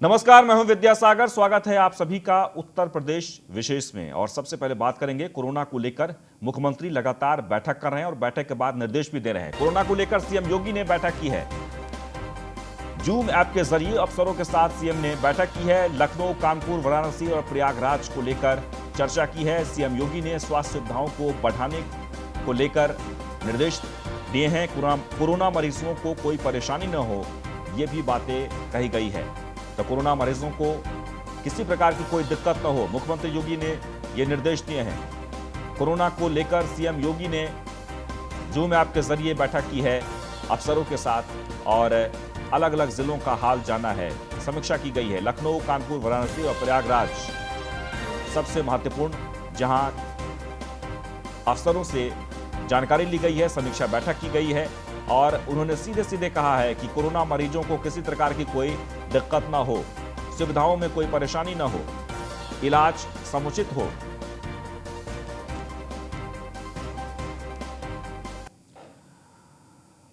नमस्कार, मैं हूं विद्यासागर। स्वागत है आप सभी का उत्तर प्रदेश विशेष में। और सबसे पहले बात करेंगे कोरोना को लेकर। मुख्यमंत्री लगातार बैठक कर रहे हैं और बैठक के बाद निर्देश भी दे रहे हैं। कोरोना को लेकर सीएम योगी ने बैठक की है। जूम ऐप के जरिए अफसरों के साथ सीएम ने बैठक की है। लखनऊ, कानपुर, वाराणसी और प्रयागराज को लेकर चर्चा की है। सीएम योगी ने स्वास्थ्य सुविधाओं को बढ़ाने को लेकर निर्देश दिए हैं। कोरोना मरीजों को कोई परेशानी न हो, ये भी बातें कही गई है। तो कोरोना मरीजों को किसी प्रकार की कोई दिक्कत न हो, मुख्यमंत्री योगी ने ये निर्देश दिए हैं। कोरोना को लेकर सीएम योगी ने जूम ऐप के जरिए बैठक की है अफसरों के साथ और अलग अलग जिलों का हाल जाना है, समीक्षा की गई है। लखनऊ, कानपुर, वाराणसी और प्रयागराज सबसे महत्वपूर्ण, जहां अफसरों से जानकारी ली गई है, समीक्षा बैठक की गई है और उन्होंने सीधे सीधे कहा है कि कोरोना मरीजों को किसी प्रकार की कोई दिक्कत ना हो, सुविधाओं में कोई परेशानी ना हो, इलाज समुचित हो।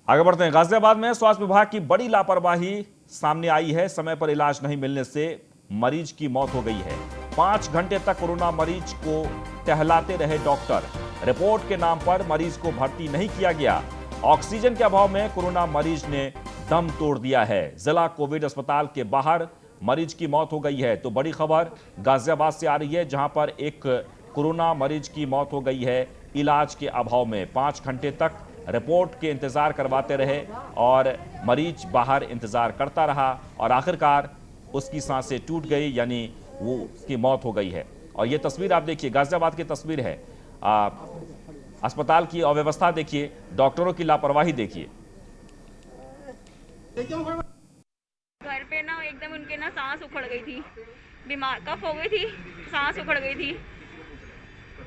आगे बढ़ते हैं। गाजियाबाद में स्वास्थ्य विभाग की बड़ी लापरवाही सामने आई है। समय पर इलाज नहीं मिलने से मरीज की मौत हो गई है। 5 घंटे तक कोरोना मरीज को टहलाते रहे डॉक्टर। रिपोर्ट के नाम पर मरीज को भर्ती नहीं किया गया। ऑक्सीजन के अभाव में कोरोना मरीज ने दम तोड़ दिया है। जिला कोविड अस्पताल के बाहर मरीज की मौत हो गई है। तो बड़ी खबर गाजियाबाद से आ रही है, जहां पर एक कोरोना मरीज की मौत हो गई है इलाज के अभाव में। 5 घंटे तक रिपोर्ट के इंतजार करवाते रहे और मरीज बाहर इंतजार करता रहा और आखिरकार उसकी सांसें टूट गई, यानी वो उसकी मौत हो गई है। और ये तस्वीर आप देखिए, गाजियाबाद की तस्वीर है। अस्पताल की अव्यवस्था देखिए, डॉक्टरों की लापरवाही देखिए। घर पे ना एकदम उनके ना सांस उखड़ गई थी, बीमार कफ हो गई थी, सांस उखड़ गई थी।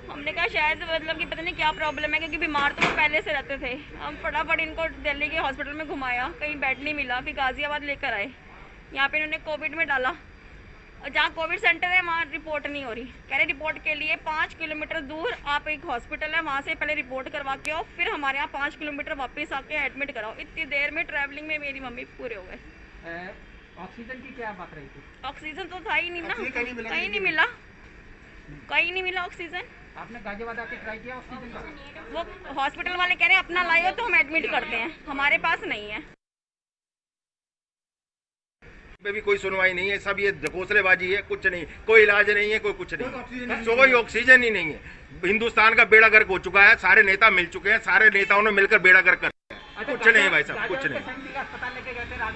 हमने कहा शायद मतलब कि पता नहीं क्या प्रॉब्लम है, क्योंकि बीमार तो वो पहले से रहते थे। हम फटाफट इनको दिल्ली के हॉस्पिटल में घुमाया, कहीं बेड नहीं मिला, फिर गाजियाबाद लेकर आए। यहाँ पे इन्होंने कोविड में डाला और जहाँ कोविड सेंटर है वहाँ रिपोर्ट नहीं हो रही। कह रहे रिपोर्ट के लिए 5 किलोमीटर दूर आप एक हॉस्पिटल है, वहाँ से पहले रिपोर्ट करवा के आओ, फिर हमारे यहाँ 5 किलोमीटर वापस आके एडमिट कराओ। इतनी देर में ट्रैवलिंग में मेरी मम्मी पूरे हो गए। ऑक्सीजन की क्या बात रही थी? ऑक्सीजन तो था ही नहीं ना, कहीं नहीं मिला, कहीं नहीं मिला ऑक्सीजन। आपने गाजियाबाद आके ट्राई किया ऑक्सीजन का? वो हॉस्पिटल वाले कह रहे हैं अपना लाइए तो हम एडमिट करते हैं, हमारे पास नहीं है। पे भी कोई सुनवाई नहीं है, सब ये घोंसलेबाजी है, कुछ नहीं, कोई इलाज नहीं है, कोई कुछ नहीं, कोई ऑक्सीजन ही नहीं है। हिंदुस्तान का बेड़ा गर्क हो चुका है, सारे नेता मिल चुके हैं, सारे नेताओं ने मिलकर बेड़ा गर्क कर दिया। कुछ नहीं है भाई साहब, कुछ नहीं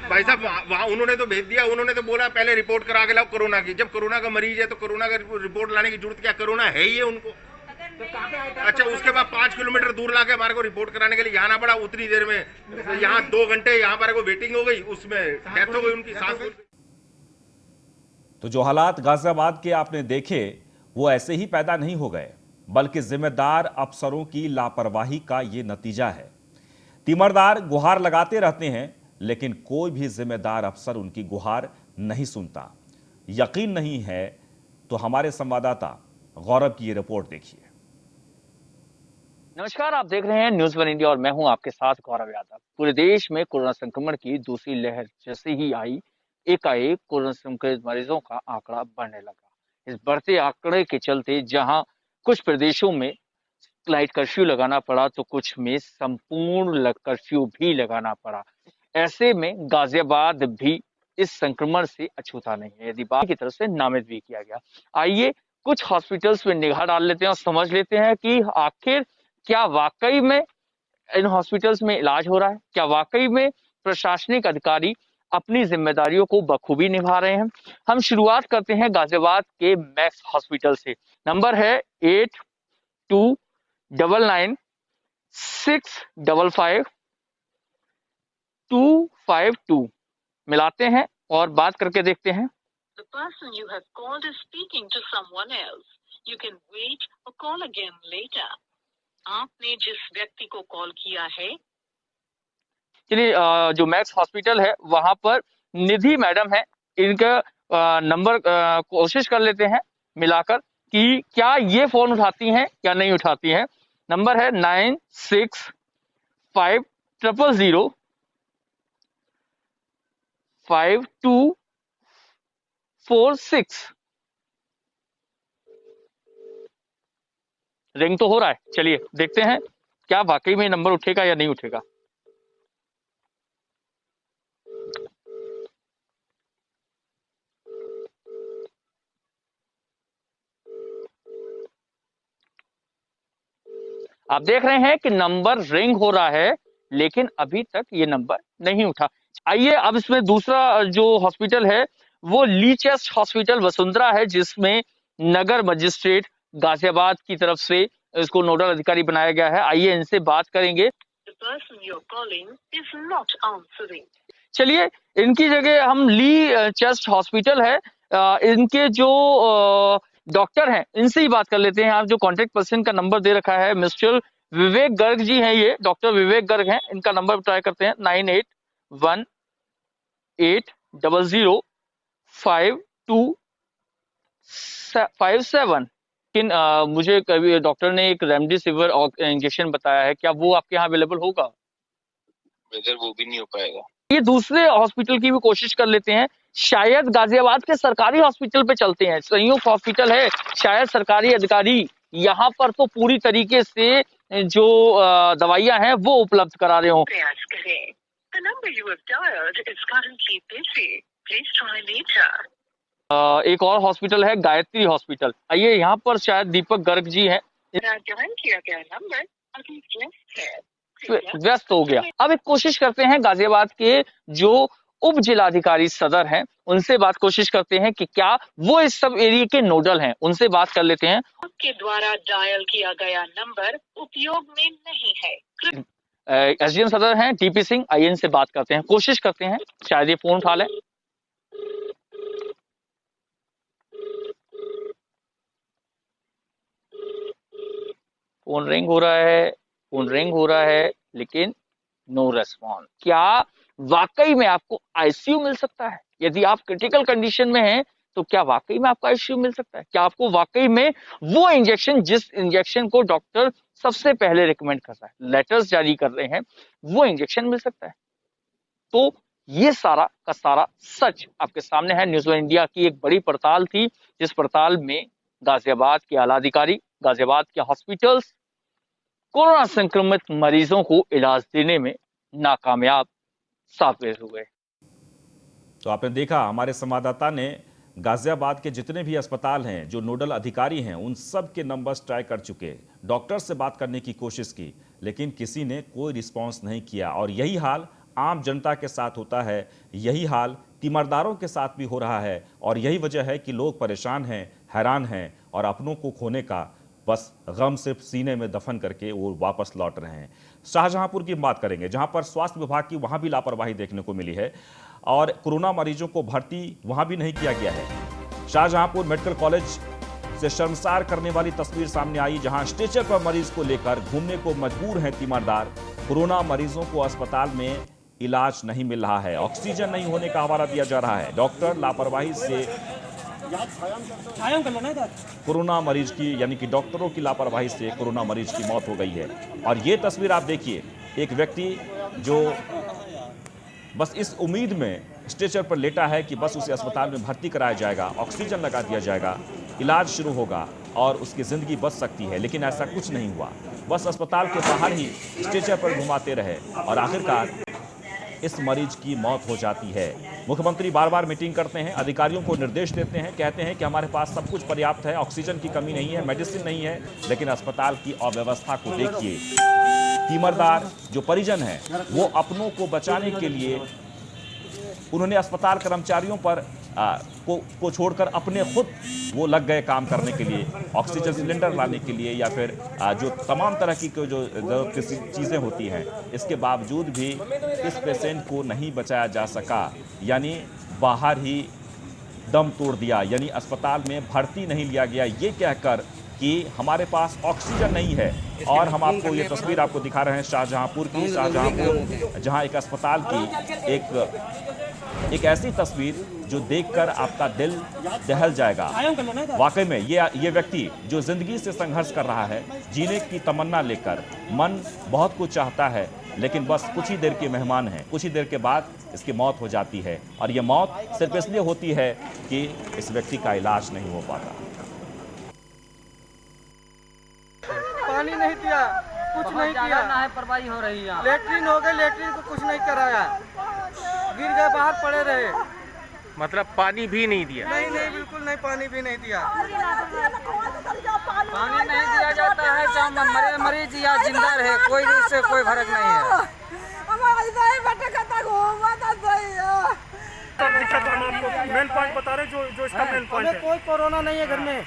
भाई साहब। वहाँ उन्होंने तो भेज दिया, उन्होंने तो बोला पहले रिपोर्ट करा के लाओ कोरोना की। जब कोरोना का मरीज है तो कोरोना का रिपोर्ट लाने की जरूरत क्या? कोरोना है ही है उनको। अच्छा, उसके बाद 5 किलोमीटर दूर लाके हमारे को रिपोर्ट कराने के लिए आना पड़ा। उतनी देर में यहाँ 2 घंटे यहाँ हमारे को वेटिंग हो गई, उसमें डेथ हो गई उनकी, सांस फूल गई। तो जो हालात गाजियाबाद के आपने देखे वो ऐसे ही पैदा नहीं हो गए, बल्कि जिम्मेदार अफसरों की लापरवाही का ये नतीजा है। तीमरदार गुहार लगाते रहते हैं, लेकिन कोई भी जिम्मेदार अफसर उनकी गुहार नहीं सुनता। यकीन नहीं है तो हमारे संवाददाता गौरव की ये रिपोर्ट देखिए। नमस्कार, आप देख रहे हैं न्यूज़ वन इंडिया और मैं हूं आपके साथ गौरव यादव। पूरे देश में कोरोना संक्रमण की दूसरी लहर जैसे ही आई, एकाएक कोरोना संक्रमित मरीजों का आंकड़ा बढ़ने लगा। इस बढ़ते आंकड़े के चलते जहां कुछ प्रदेशों में लाइट कर्फ्यू लगाना पड़ा तो कुछ में संपूर्ण कर्फ्यू भी लगाना पड़ा। ऐसे में गाजियाबाद भी इस संक्रमण से अछूता नहीं है, यदि बात की तरफ से नामित भी किया गया। आइए कुछ हॉस्पिटल्स में निगाह डाल लेते हैं और समझ लेते हैं कि आखिर क्या वाकई में इन हॉस्पिटल्स में इलाज हो रहा है, क्या वाकई में प्रशासनिक अधिकारी अपनी जिम्मेदारियों को बखूबी निभा रहे हैं। हम शुरुआत करते हैं गाजियाबाद के मैक्स हॉस्पिटल से। नंबर है 8299655252। मिलाते हैं और बात करके देखते हैं। The person you have called is speaking to someone else. You can wait or call again later. आपने जिस व्यक्ति को कॉल किया है, चलिए जो मैक्स हॉस्पिटल है वहां पर निधि मैडम है, इनका नंबर कोशिश कर लेते हैं मिलाकर कि क्या ये फोन उठाती हैं या नहीं उठाती हैं। नंबर है 9650052552। 46। रिंग तो हो रहा है, चलिए देखते हैं क्या वाकई में नंबर उठेगा या नहीं उठेगा। आप देख रहे हैं कि नंबर रिंग हो रहा है, लेकिन अभी तक ये नंबर नहीं उठा। आइए अब इसमें दूसरा जो हॉस्पिटल है वो ली चेस्ट हॉस्पिटल वसुंधरा है, जिसमें नगर मजिस्ट्रेट गाजियाबाद की तरफ से इसको नोडल अधिकारी बनाया गया है। आइए इनसे बात करेंगे। The person you're calling is not answering. चलिए इनकी जगह हम ली चेस्ट हॉस्पिटल है, इनके जो डॉक्टर हैं इनसे ही बात कर लेते हैं। आप जो कॉन्टेक्ट पर्सन का नंबर दे रखा है मिस्टर विवेक गर्ग जी हैं, ये डॉक्टर विवेक गर्ग हैं। इनका नंबर ट्राई करते हैं 9818005257। लेकिन मुझे कभी डॉक्टर ने एक रेमडेसिविर इंजेक्शन बताया है, क्या वो आपके यहाँ अवेलेबल होगा? ब्रदर वो भी नहीं हो पाएगा। ये दूसरे हॉस्पिटल की भी कोशिश कर लेते हैं, शायद गाजियाबाद के सरकारी हॉस्पिटल पे चलते हैं। संयुक्त हॉस्पिटल है, शायद सरकारी अधिकारी यहाँ पर तो पूरी तरीके से जो दवाइयां हैं वो उपलब्ध करा रहे हो। प्रयास करें। The number you have dialed is currently busy. Please try later. एक और हॉस्पिटल है गायत्री हॉस्पिटल, आइए यहाँ पर शायद दीपक गर्ग जी हैं। डायल किया गया नंबर अभी व्यस्त है। व्यस्त हो गया। अब एक कोशिश करते हैं गाजियाबाद के जो उप जिलाधिकारी सदर हैं उनसे बात कोशिश करते हैं कि क्या वो इस सब एरिया के नोडल हैं, उनसे बात कर लेते हैं। आपके द्वारा डायल किया गया नंबर उपयोग में नहीं है। एसडीएम सदर हैं टीपी सिंह, आइए इनसे बात करते हैं, कोशिश करते हैं शायद ये फोन उठा लें। फोन रिंग हो रहा है लेकिन नो रेस्पॉन्स। क्या वाकई में आपको आईसीयू मिल सकता है? यदि आप क्रिटिकल कंडीशन में हैं तो क्या वाकई में आपको आईसीयू मिल सकता है? क्या आपको वाकई में वो इंजेक्शन, जिस इंजेक्शन को डॉक्टर सबसे पहले रिकमेंड कर रहा है, लेटर्स जारी कर रहे हैं, वो इंजेक्शन मिल सकता है? तो ये सारा का सारा सच आपके सामने है। न्यूज़ वन इंडिया की एक बड़ी पड़ताल थी, जिस पड़ताल में गाजियाबाद के आला अधिकारी, गाजियाबाद के हॉस्पिटल्स कोरोना संक्रमित मरीजों को इलाज देने में नाकामयाब साबित हुए। तो आपने देखा, हमारे संवाददाता ने गाजियाबाद के जितने भी अस्पताल हैं, जो नोडल अधिकारी हैं, उन सब के नंबर्स ट्राई कर चुके, डॉक्टर से बात करने की कोशिश की, लेकिन किसी ने कोई रिस्पांस नहीं किया। और यही हाल आम जनता के साथ होता है, यही हाल तीमारदारों के साथ भी हो रहा है। और यही वजह है कि लोग परेशान हैं, हैरान हैं और अपनों को खोने का बस गम सिर्फ सीने में दफन करके वो वापस लौट रहे हैं। शाहजहांपुर की बात करेंगे, जहां पर स्वास्थ्य विभाग की वहां भी लापरवाही देखने को मिली है और कोरोना मरीजों को भर्ती वहां भी नहीं किया गया है। शाहजहांपुर मेडिकल कॉलेज से शर्मसार करने वाली तस्वीर सामने आई, जहां स्ट्रेचर पर मरीज को लेकर घूमने को मजबूर हैं तीमारदार। कोरोना मरीजों को अस्पताल में इलाज नहीं मिल रहा है, ऑक्सीजन नहीं होने का हवाला दिया जा रहा है। डॉक्टर लापरवाही से कोरोना मरीज की, यानी कि डॉक्टरों की लापरवाही से कोरोना मरीज की मौत हो गई है। और ये तस्वीर आप देखिए, एक व्यक्ति जो बस इस उम्मीद में स्ट्रेचर पर लेटा है कि बस उसे अस्पताल में भर्ती कराया जाएगा, ऑक्सीजन लगा दिया जाएगा, इलाज शुरू होगा और उसकी जिंदगी बच सकती है, लेकिन ऐसा कुछ नहीं हुआ। बस अस्पताल के बाहर ही स्ट्रेचर पर घुमाते रहे और आखिरकार इस मरीज की मौत हो जाती है। मुख्यमंत्री बार बार मीटिंग करते हैं, अधिकारियों को निर्देश देते हैं, कहते हैं कि हमारे पास सब कुछ पर्याप्त है, ऑक्सीजन की कमी नहीं है, मेडिसिन नहीं है, लेकिन अस्पताल की अव्यवस्था को देखिए। तीमारदार जो परिजन हैं, वो अपनों को बचाने के लिए उन्होंने अस्पताल कर्मचारियों पर को छोड़कर अपने खुद वो लग गए काम करने के लिए, ऑक्सीजन सिलेंडर लाने के लिए या फिर जो तमाम तरह की जो चीज़ें होती हैं। इसके बावजूद भी इस पेशेंट को नहीं बचाया जा सका, यानी बाहर ही दम तोड़ दिया, यानी अस्पताल में भर्ती नहीं लिया गया, ये कहकर कि हमारे पास ऑक्सीजन नहीं है। और हम आपको ये तस्वीर आपको दिखा रहे हैं शाहजहांपुर की, शाहजहांपुर जहां एक अस्पताल की एक ऐसी तस्वीर जो देखकर आपका दिल दहल जाएगा। वाकई में ये व्यक्ति जो जिंदगी से संघर्ष कर रहा है, जीने की तमन्ना लेकर, मन बहुत कुछ चाहता है लेकिन बस कुछ ही देर के मेहमान हैं। कुछ ही देर के बाद इसकी मौत हो जाती है और ये मौत सिर्फ इसलिए होती है कि इस व्यक्ति का इलाज नहीं हो पाता। पानी नहीं दिया, कुछ नहीं किया, लापरवाही हो रही है। लेटरिन हो गए, लेटरिन को कुछ नहीं कराया, गिर गए, बाहर पड़े रहे। मतलब पानी भी नहीं दिया? नहीं, बिल्कुल नहीं, पानी भी नहीं दिया। पानी नहीं दिया जाता है, चाहे मरीज या जिंदा रहे, कोई इससे कोई फर्क नहीं है। दिक्कत हम आपको मेन पॉइंट बता रहे हैं, जो इसका मेन पॉइंट है। कोई कोरोना नहीं है घर में।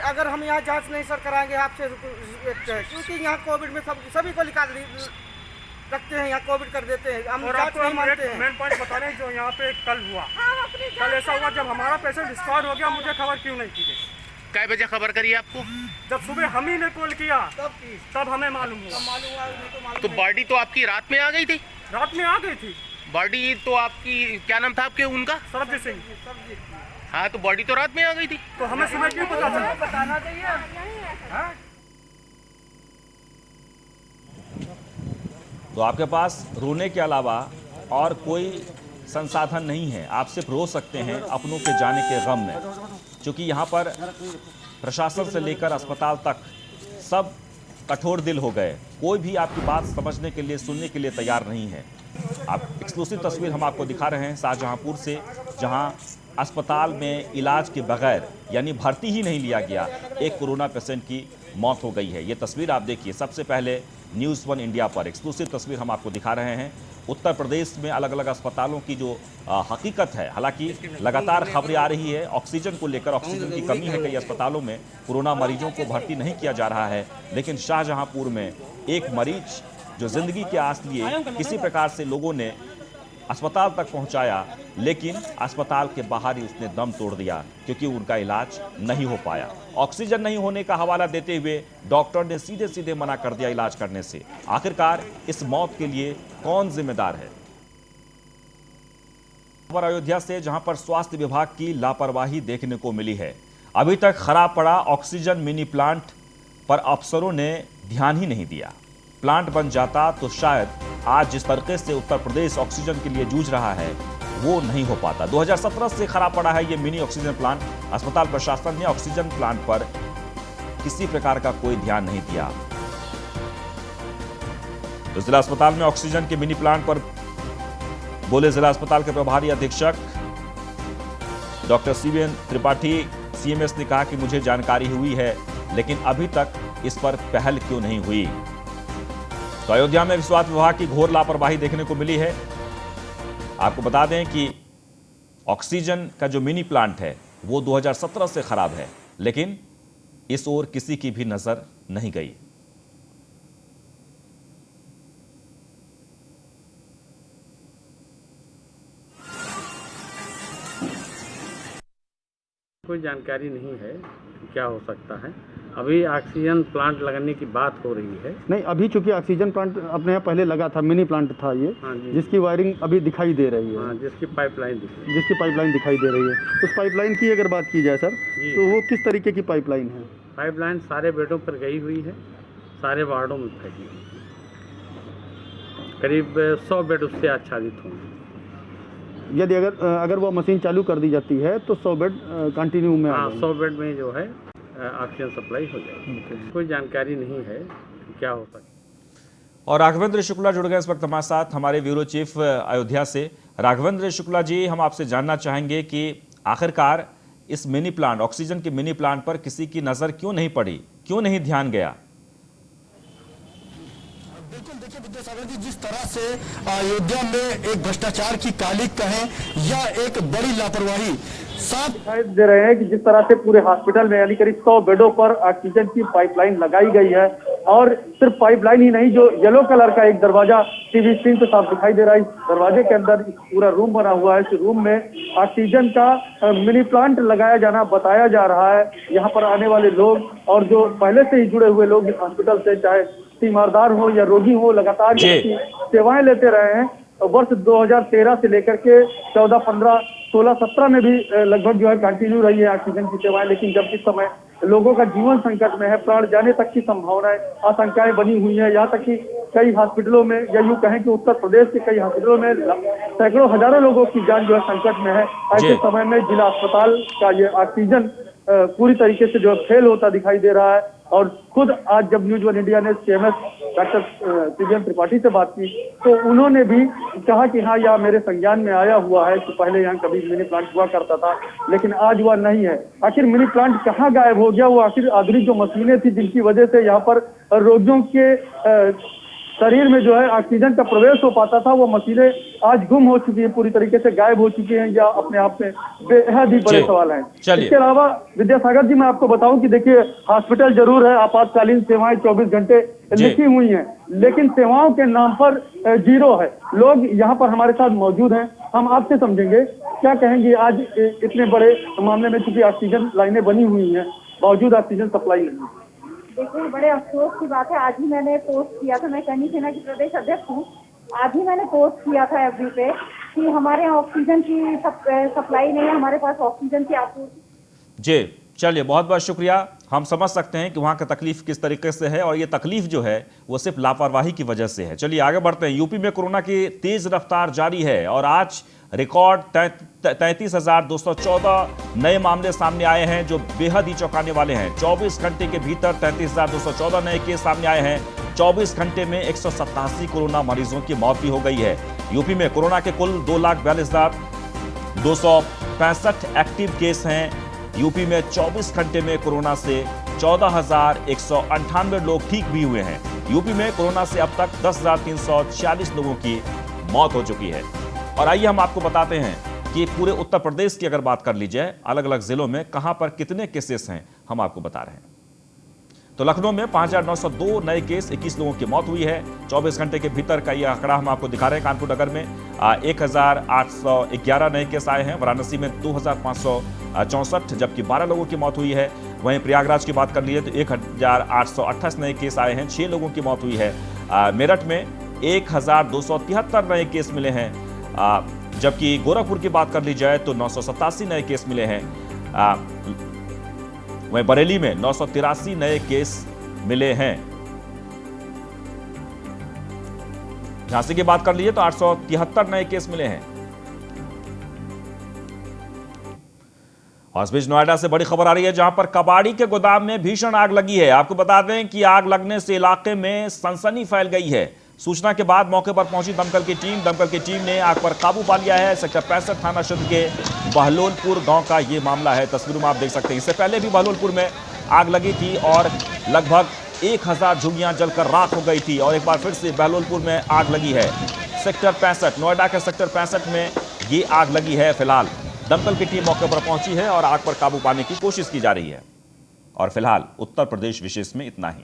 अगर हम यहाँ जांच नहीं सर कराएंगे आपसे, क्योंकि यहाँ कोविड में सभी को निकाल रखते हैं, यहाँ कोविड कर देते हैं, हम जांच नहीं मानते हैं। मेन पॉइंट बता रहे हैं जो यहाँ पे कल हुआ। कल ऐसा हुआ जब हमारा पेशेंट डिस्चार्ज हो गया, मुझे खबर क्यों नहीं की गई? कै बजे खबर करी आपको? जब सुबह हम ही ने कॉल किया तब हमें मालूम हुआ। तो बॉडी तो आपकी रात में आ गई थी? रात में आ गई थी बॉडी तो आपकी, क्या नाम था आपके उनका? सरबजीत सिंह। हाँ, तो बॉडी तो रात में आ गई थी, तो हमें सुबह क्यों पता चला? बताना चाहिए। तो आपके पास रोने के अलावा और कोई संसाधन नहीं है। आप सिर्फ रो सकते हैं अपनों के जाने के गम में, क्योंकि यहाँ पर प्रशासन से लेकर अस्पताल तक सब कठोर दिल हो गए। कोई भी आपकी बात समझने के लिए, सुनने के लिए तैयार नहीं है। आप एक्सक्लूसिव तस्वीर हम आपको दिखा रहे हैं शाहजहांपुर से, जहां अस्पताल में इलाज के बगैर, यानी भर्ती ही नहीं लिया गया, एक कोरोना पेशेंट की मौत हो गई है। ये तस्वीर आप देखिए, सबसे पहले न्यूज़ 1 इंडिया पर एक्सक्लूसिव तस्वीर हम आपको दिखा रहे हैं। उत्तर प्रदेश में अलग अलग अस्पतालों की जो हकीकत है, हालांकि लगातार खबरें आ रही है ऑक्सीजन को लेकर, ऑक्सीजन की कमी है, कई अस्पतालों में कोरोना मरीजों को भर्ती नहीं किया जा रहा है। लेकिन शाहजहांपुर में एक मरीज जो जिंदगी के आस लिए किसी प्रकार से लोगों ने अस्पताल तक पहुंचाया, लेकिन अस्पताल के बाहर ही उसने दम तोड़ दिया क्योंकि उनका इलाज नहीं हो पाया। ऑक्सीजन नहीं होने का हवाला देते हुए डॉक्टर ने सीधे सीधे मना कर दिया इलाज करने से। आखिरकार इस मौत के लिए कौन जिम्मेदार है? खबर अयोध्या से, जहां पर स्वास्थ्य विभाग की लापरवाही देखने को मिली है। अभी तक खराब पड़ा ऑक्सीजन मिनी प्लांट पर अफसरों ने ध्यान ही नहीं दिया। प्लांट बन जाता तो शायद आज जिस तरीके से उत्तर प्रदेश ऑक्सीजन के लिए जूझ रहा है वो नहीं हो पाता। 2017 से खराब पड़ा है ये मिनी ऑक्सीजन प्लांट। अस्पताल प्रशासन ने ऑक्सीजन प्लांट पर किसी प्रकार का कोई ध्यान नहीं दिया। तो जिला अस्पताल में ऑक्सीजन के मिनी प्लांट पर बोले जिला अस्पताल के प्रभारी अधीक्षक डॉक्टर सीवीएन त्रिपाठी। सीएमएस ने कहा कि मुझे जानकारी हुई है, लेकिन अभी तक इस पर पहल क्यों नहीं हुई। तो अयोध्या में स्वास्थ्य विभाग की घोर लापरवाही देखने को मिली है। आपको बता दें कि ऑक्सीजन का जो मिनी प्लांट है वो 2017 से खराब है, लेकिन इस ओर किसी की भी नजर नहीं गई। कोई जानकारी नहीं है क्या हो सकता है। अभी ऑक्सीजन प्लांट लगाने की बात हो रही है। नहीं, अभी चूंकि ऑक्सीजन प्लांट अपने यहाँ पहले लगा था, मिनी प्लांट था ये, जिसकी वायरिंग अभी दिखाई दे रही है। जिसकी पाइपलाइन दिखाई दे रही है। उस पाइपलाइन की अगर बात की जाए सर, तो वो किस तरीके की पाइपलाइन है? पाइपलाइन सारे बेडों पर गई हुई है, सारे वार्डों में फैली हुई है। करीब 100 बेड उससे आच्छादित होंगे। यदि अगर वो मशीन चालू कर दी जाती है तो 100 बेड कंटिन्यू में, 100 बेड में जो है ऑक्सीजन सप्लाई हो जाएगी। कोई जानकारी नहीं है क्या हो सकता है। और राघवेंद्र शुक्ला जुड़ गए इस वक्त हमारे साथ, हमारे ब्यूरो चीफ अयोध्या से। राघवेंद्र शुक्ला जी, हम आपसे जानना चाहेंगे कि आखिरकार इस मिनी प्लांट, ऑक्सीजन के मिनी प्लांट पर किसी की नजर क्यों नहीं पड़ी, क्यों नहीं ध्यान गया? देखिए विद्यासागर जी, जिस तरह से अयोध्या में एक भ्रष्टाचार की कालिक कहें या एक बड़ी लापरवाही साफ दिखाई दे रहे हैं कि जिस तरह से पूरे हॉस्पिटल में यानी करीब 100 बेडों पर ऑक्सीजन की पाइपलाइन लगाई गई है, और सिर्फ पाइपलाइन ही नहीं, जो येलो कलर का एक दरवाजा टीवी स्क्रीन पे साफ दिखाई दे रहा है, इस दरवाजे के अंदर पूरा रूम बना हुआ है। इस रूम में ऑक्सीजन का मिनी प्लांट लगाया जाना बताया जा रहा है। यहाँ पर आने वाले लोग और जो पहले से ही जुड़े हुए लोग इस हॉस्पिटल से, चाहे तीमारदार हो या रोगी हो, लगातार इसकी सेवाएं लेते रहे हैं। वर्ष 2013 से लेकर के 14, 15, 16, 17 में भी लगभग जो है कंटिन्यू रही है ऑक्सीजन की सेवाएं। लेकिन जब इस समय लोगों का जीवन संकट में है, प्राण जाने तक की संभावनाएं, आशंकाएं बनी हुई है। यहाँ तक कि कई हॉस्पिटलों में, या यूं कहें कि उत्तर प्रदेश के कई हॉस्पिटलों में सैकड़ों हजारों लोगों की जान जो है संकट में है। ऐसे समय में जिला अस्पताल का ये ऑक्सीजन पूरी तरीके से जो फेल होता दिखाई दे रहा है। और खुद आज जब न्यूज वन इंडिया ने CMS डॉक्टर CBM त्रिपाठी से बात की तो उन्होंने भी कहा कि हाँ, यह मेरे संज्ञान में आया हुआ है कि पहले यहाँ कभी मिनी प्लांट हुआ करता था, लेकिन आज वह नहीं है। आखिर मिनी प्लांट कहाँ गायब हो गया? वो आखिर आधुनिक जो मशीनें थी जिनकी वजह से यहाँ पर रोगियों के शरीर में जो है ऑक्सीजन का प्रवेश हो पाता था, वो मशीनें आज गुम हो चुकी हैं, पूरी तरीके से गायब हो चुकी हैं, या अपने आप में बेहद ही बड़े सवाल हैं। इसके अलावा विद्यासागर जी, मैं आपको बताऊं कि देखिए, हॉस्पिटल जरूर है, आपातकालीन सेवाएं 24 घंटे लिखी हुई हैं, लेकिन सेवाओं के नाम पर जीरो है। लोग यहाँ पर हमारे साथ मौजूद हैं, हम आपसे समझेंगे क्या कहेंगे आज इतने बड़े मामले में, चूंकि ऑक्सीजन लाइनें बनी हुई हैं, बावजूद ऑक्सीजन सप्लाई नहीं। देखिए, बड़े अफसोस की बात है। आज ही मैंने पोस्ट किया था, मैं कन्नी सेना की प्रदेश अध्यक्ष हूँ, आज ही मैंने पोस्ट किया था FB पे कि हमारे यहाँ ऑक्सीजन की सप्लाई नहीं है, हमारे पास ऑक्सीजन की आपूर्ति। जी चलिए, बहुत बहुत शुक्रिया। हम समझ सकते हैं कि वहाँ का तकलीफ किस तरीके से है, और ये तकलीफ जो है वो सिर्फ लापरवाही की वजह से है। चलिए आगे बढ़ते हैं। यूपी में कोरोना की तेज रफ्तार जारी है और आज रिकॉर्ड 33,214 नए मामले सामने आए हैं, जो बेहद ही चौंकाने वाले हैं। 24 घंटे के भीतर 33,214 नए केस सामने आए हैं। 24 घंटे में 187 कोरोना मरीजों की मौत भी हो गई है। यूपी में कोरोना के कुल 2,42,265 एक्टिव केस हैं। यूपी में 24 घंटे में कोरोना से 14,198 लोग ठीक भी हुए हैं। यूपी में कोरोना से अब तक 10,346 लोगों की मौत हो चुकी है। और आइए हम आपको बताते हैं कि पूरे उत्तर प्रदेश की अगर बात कर ली जाए, अलग अलग जिलों में कहां पर कितने केसेस हैं, हम आपको बता रहे हैं। तो लखनऊ में 5,902 नए केस, 21 लोगों की मौत हुई है 24 घंटे के भीतर का यह आंकड़ा हम आपको दिखा रहे हैं। कानपुर नगर में 1,811 नए केस आए हैं। वाराणसी में 2,564, जबकि 12 लोगों की मौत हुई है। वहीं प्रयागराज की बात कर लीजिए तो 1,828 नए केस आए हैं, 6 लोगों की मौत हुई है। मेरठ में 1,273 नए केस मिले हैं, जबकि गोरखपुर की बात कर ली जाए तो 987 नए केस मिले हैं। वहीं बरेली में 983 नए केस मिले हैं। झांसी की बात कर लीजिए तो 873 नए केस मिले हैं। और इस बीच नोएडा से बड़ी खबर आ रही है, जहां पर कबाड़ी के गोदाम में भीषण आग लगी है। आपको बता दें कि आग लगने से इलाके में सनसनी फैल गई है। सूचना के बाद मौके पर पहुंची दमकल की टीम ने आग पर काबू पा लिया है। सेक्टर 65 थाना क्षेत्र के बहलोलपुर गांव का ये मामला है। तस्वीरों में आप देख सकते हैं, इससे पहले भी बहलोलपुर में आग लगी थी और लगभग 1000 झुग्गियां जलकर राख हो गई थी, और एक बार फिर से बहलोलपुर में आग लगी है। सेक्टर 65, नोएडा के सेक्टर 65 में ये आग लगी है। फिलहाल दमकल की टीम मौके पर पहुंची है और आग पर काबू पाने की कोशिश की जा रही है। और फिलहाल उत्तर प्रदेश विशेष में इतना ही।